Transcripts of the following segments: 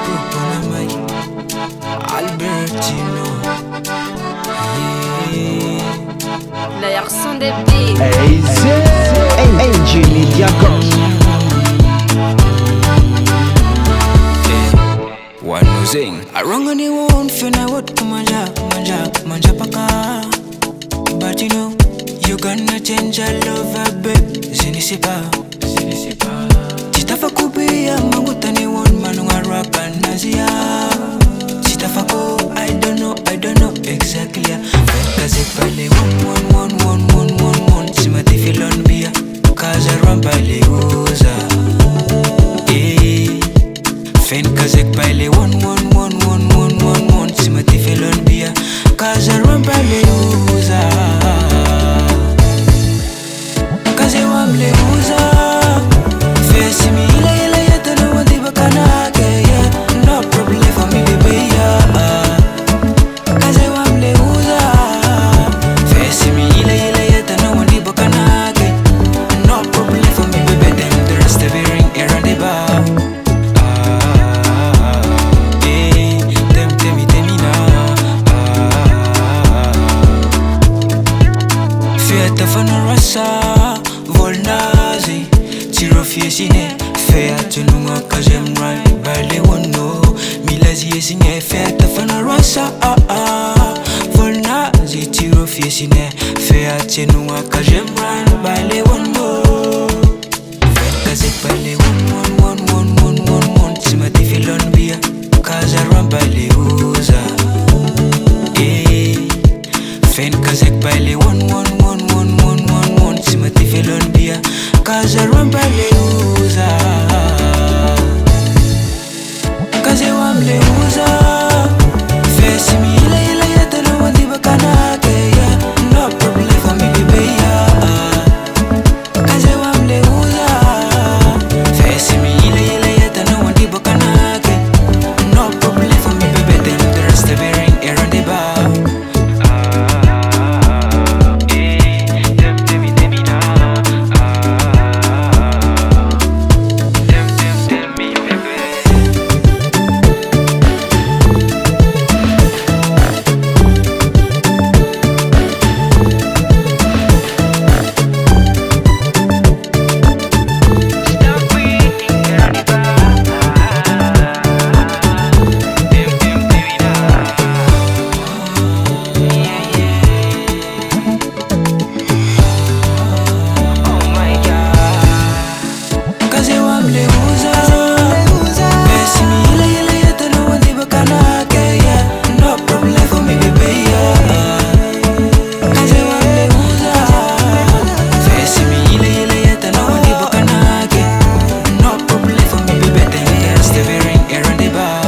Puponamai Albertino. La son des billes. Angel Diakos. One no zing. I wrong on the one finna what manja paka. But you know you gonna change your love, babe. Zinisipa. Sitafakubia manguta ni one manu araka nazia. Sitafako I don't know exactly. Kaze pale one simati filon bia. Kaza rampale uza. Fen kazek pale one simati filon bia. Kaza rampale uza. Kaze wamle uza. Face me ila yata no wadi bakana ke yeah. No problem for me baby yeah. Kaze wamle uza. Face me ila yata no wadi bakana ke. No problem for me baby them the rest of it ring around the bar. Them tell me now. Fiat fana rasa volnazi. Tiro fiesine, fea nunga kazem rai bale wono. Milazi esine fea fana rasa volnazi. Tiro fiesine, fea nunga kazem rai bale wono. Kaze bale one simati filon bia. Kaza rambale uza. Fen kaze bale one simati filon bia. Kaza rambale uza. Kaze wamle uza. Face me ila yata no wadi bakana ke yeah. No problem for me baby yeah. Kaze wamle uza. Face me ila yata no wadi bakana ke. No problem for me baby them the rest of it ring around the bar.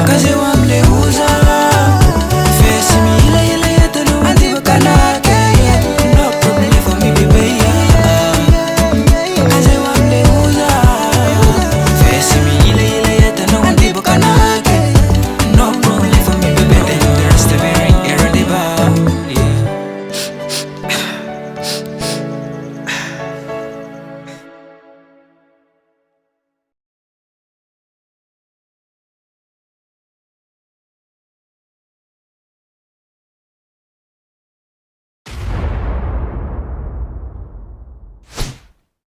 Kaze wamle uza.